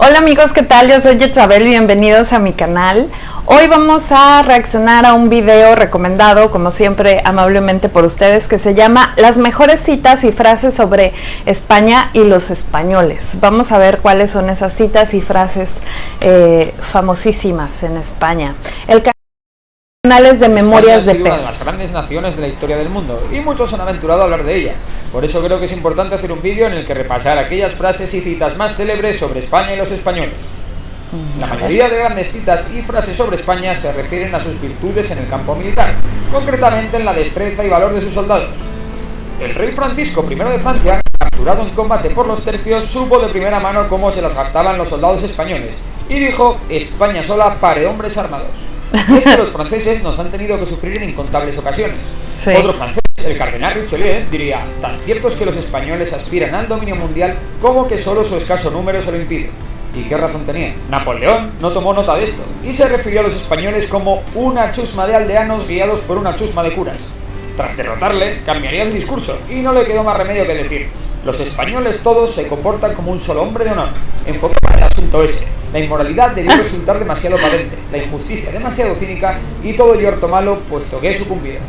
Hola amigos, ¿qué tal? Yo soy Yetzabel, bienvenidos a mi canal. Hoy vamos a reaccionar a un video recomendado, como siempre, amablemente por ustedes, que se llama Las mejores citas y frases sobre España y los españoles. Vamos a ver cuáles son esas citas y frases famosísimas en España. El canal es de Memorias de Pez. Una de las grandes naciones de la historia del mundo y muchos se han aventurado a hablar de ella. Por eso creo que es importante hacer un vídeo en el que repasar aquellas frases y citas más célebres sobre España y los españoles. La mayoría de grandes citas y frases sobre España se refieren a sus virtudes en el campo militar, concretamente en la destreza y valor de sus soldados. El rey Francisco I de Francia, capturado en combate por los tercios, supo de primera mano cómo se las gastaban los soldados españoles y dijo: España sola pare hombres armados. Es que los franceses nos han tenido que sufrir en incontables ocasiones. Sí. Otro francés, el cardenal Richelieu, diría: tan cierto es que los españoles aspiran al dominio mundial como que solo su escaso número se lo impide. ¿Y qué razón tenía? Napoleón no tomó nota de esto y se refirió a los españoles como una chusma de aldeanos guiados por una chusma de curas. Tras derrotarle, cambiaría el discurso y no le quedó más remedio que decir: los españoles todos se comportan como un solo hombre de honor. Enfocaba el asunto ese. La inmoralidad debió resultar demasiado patente, la injusticia demasiado cínica y todo ello harto malo, puesto que he sucumbido.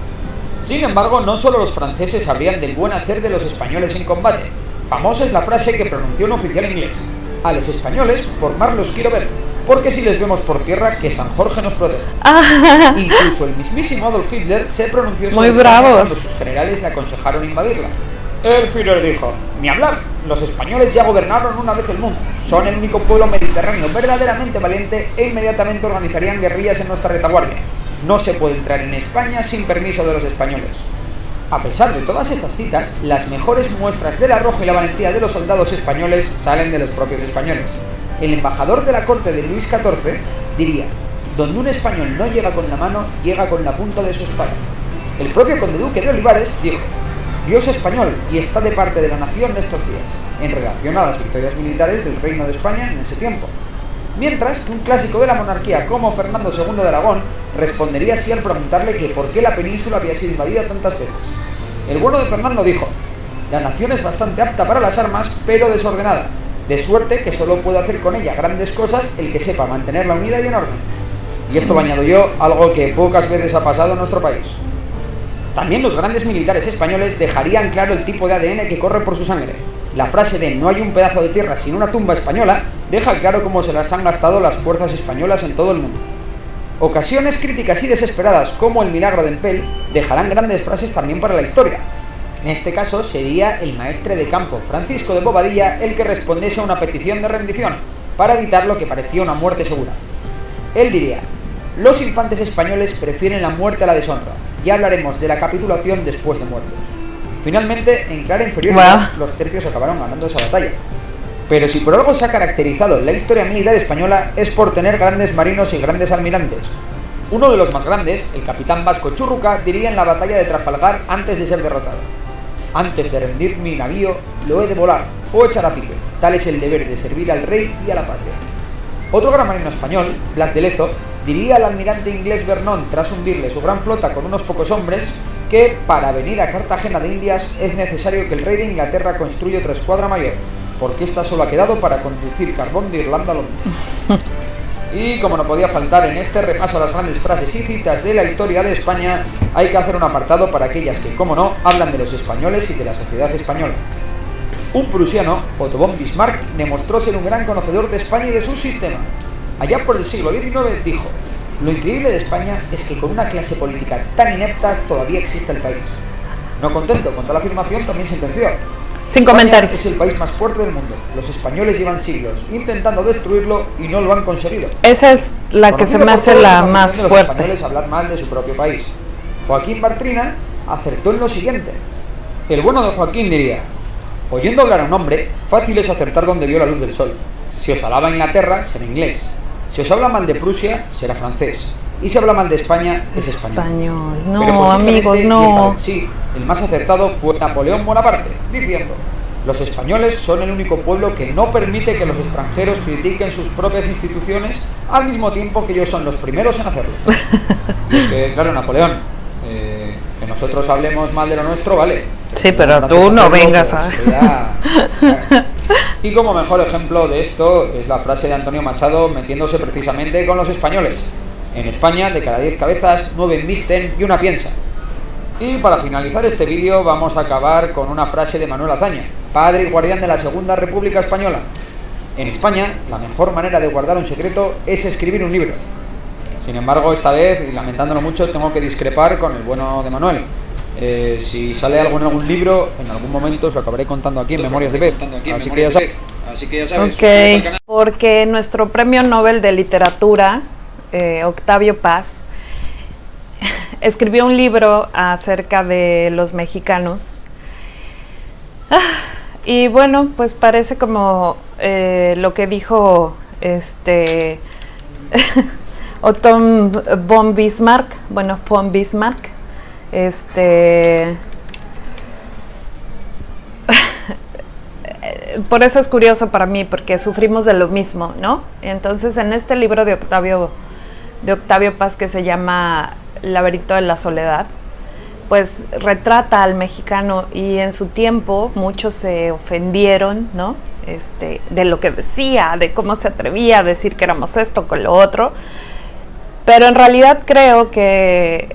Sin embargo, no solo los franceses sabrían del buen hacer de los españoles en combate. Famosa es la frase que pronunció un oficial inglés: a los españoles por mar los quiero ver, porque si les vemos por tierra, que San Jorge nos proteja. Incluso el mismísimo Adolf Hitler se pronunció sobre España cuando sus generales le aconsejaron invadirla. El Führer dijo: ni hablar, los españoles ya gobernaron una vez el mundo, son el único pueblo mediterráneo verdaderamente valiente e inmediatamente organizarían guerrillas en nuestra retaguardia. No se puede entrar en España sin permiso de los españoles. A pesar de todas estas citas, las mejores muestras del arrojo y la valentía de los soldados españoles salen de los propios españoles. El embajador de la corte de Luis XIV diría: donde un español no llega con la mano, llega con la punta de su espada. El propio conde duque de Olivares dijo: Dios español y está de parte de la nación estos días, en relación a las victorias militares del Reino de España en ese tiempo. Mientras que un clásico de la monarquía como Fernando II de Aragón respondería así al preguntarle que por qué la península había sido invadida tantas veces. El bueno de Fernando dijo: la nación es bastante apta para las armas, pero desordenada, de suerte que solo puede hacer con ella grandes cosas el que sepa mantenerla unida y en orden. Y esto lo añado yo, algo que pocas veces ha pasado en nuestro país. También los grandes militares españoles dejarían claro el tipo de ADN que corre por su sangre. La frase de no hay un pedazo de tierra sin una tumba española deja claro cómo se las han gastado las fuerzas españolas en todo el mundo. Ocasiones críticas y desesperadas como el milagro de Empel dejarán grandes frases también para la historia. En este caso sería el maestre de campo Francisco de Bobadilla el que respondiese a una petición de rendición para evitar lo que parecía una muerte segura. Él diría: los infantes españoles prefieren la muerte a la deshonra. Ya hablaremos de la capitulación después de muertos. Finalmente, en clara inferioridad, los tercios acabaron ganando esa batalla. Pero si por algo se ha caracterizado la historia militar española es por tener grandes marinos y grandes almirantes. Uno de los más grandes, el capitán Vasco Churruca, diría en la batalla de Trafalgar antes de ser derrotado: antes de rendir mi navío, lo he de volar o echar a pique. Tal es el deber de servir al rey y a la patria. Otro gran marino español, Blas de Lezo, diría al almirante inglés Vernon tras hundirle su gran flota con unos pocos hombres que para venir a Cartagena de Indias es necesario que el rey de Inglaterra construya otra escuadra mayor, porque esta solo ha quedado para conducir carbón de Irlanda a Londres. Y como no podía faltar en este repaso a las grandes frases y citas de la historia de España, hay que hacer un apartado para aquellas que, como no, hablan de los españoles y de la sociedad española. Un prusiano, Otto von Bismarck, demostró ser un gran conocedor de España y de su sistema. Allá por el siglo XIX dijo: lo increíble de España es que con una clase política tan inepta todavía existe el país. No contento con tal afirmación, también sentenció: sin comentarios. Es el país más fuerte del mundo. Los españoles llevan siglos intentando destruirlo y no lo han conseguido. Esa es la que se me hace la más fuerte. Los españoles hablar mal de su propio país. Joaquín Bartrina acertó en lo siguiente. El bueno de Joaquín diría: oyendo hablar a un hombre, fácil es acertar donde vio la luz del sol. Si os alaba Inglaterra, será inglés. Si os habla mal de Prusia, será francés. Y si habla mal de España, es español. No, amigos, no. Y esta vez sí, el más acertado fue Napoleón Bonaparte, diciendo: los españoles son el único pueblo que no permite que los extranjeros critiquen sus propias instituciones al mismo tiempo que ellos son los primeros en hacerlo. Y es que, claro, Napoleón, que nosotros hablemos mal de lo nuestro, vale. Sí, pero tú no vengas a... Y como mejor ejemplo de esto es la frase de Antonio Machado metiéndose precisamente con los españoles. En España, de cada 10 cabezas, 9 embisten y una piensa. Y para finalizar este vídeo vamos a acabar con una frase de Manuel Azaña, padre y guardián de la Segunda República Española. En España, la mejor manera de guardar un secreto es escribir un libro. Sin embargo, esta vez, y lamentándolo mucho, tengo que discrepar con el bueno de Manuel. Si sale algo en algún libro, en algún momento os lo acabaré contando aquí en Memorias de Pez. Así que ya sabes. Ok, porque nuestro premio Nobel de Literatura, Octavio Paz, escribió un libro acerca de los mexicanos. Y bueno, pues parece como lo que dijo Otto von Bismarck, von Bismarck, por eso es curioso para mí, porque sufrimos de lo mismo, ¿no? Entonces, en este libro de Octavio Paz, que se llama Laberinto de la Soledad, pues retrata al mexicano, y en su tiempo muchos se ofendieron, ¿no? De lo que decía, de cómo se atrevía a decir que éramos esto con lo otro. Pero en realidad creo que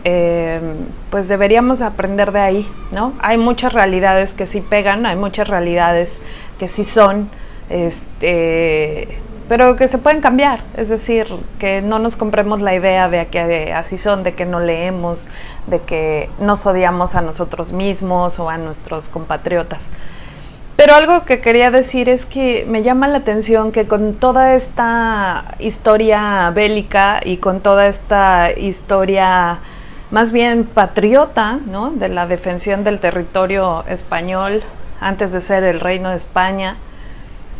pues deberíamos aprender de ahí, ¿no? Hay muchas realidades que sí pegan, hay muchas realidades que sí son, pero que se pueden cambiar. Es decir, que no nos compremos la idea de que así son, de que no leemos, de que nos odiamos a nosotros mismos o a nuestros compatriotas. Pero algo que quería decir es que me llama la atención que con toda esta historia bélica y con toda esta historia más bien patriota, ¿no?, de la defensión del territorio español antes de ser el Reino de España,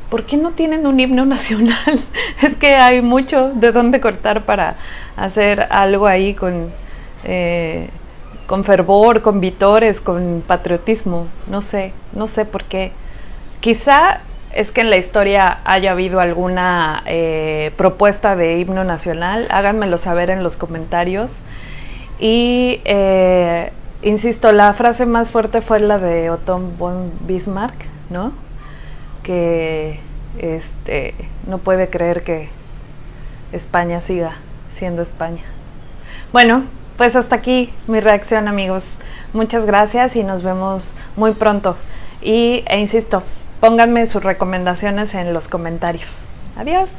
¿por qué no tienen un himno nacional? Es que hay mucho de dónde cortar para hacer algo ahí con fervor, con vítores, con patriotismo. No sé por qué. Quizá es que en la historia haya habido alguna propuesta de himno nacional. Háganmelo saber en los comentarios. Y insisto, la frase más fuerte fue la de Otto von Bismarck, ¿no? Que no puede creer que España siga siendo España. Bueno, pues hasta aquí mi reacción, amigos. Muchas gracias y nos vemos muy pronto. E insisto, pónganme sus recomendaciones en los comentarios. Adiós.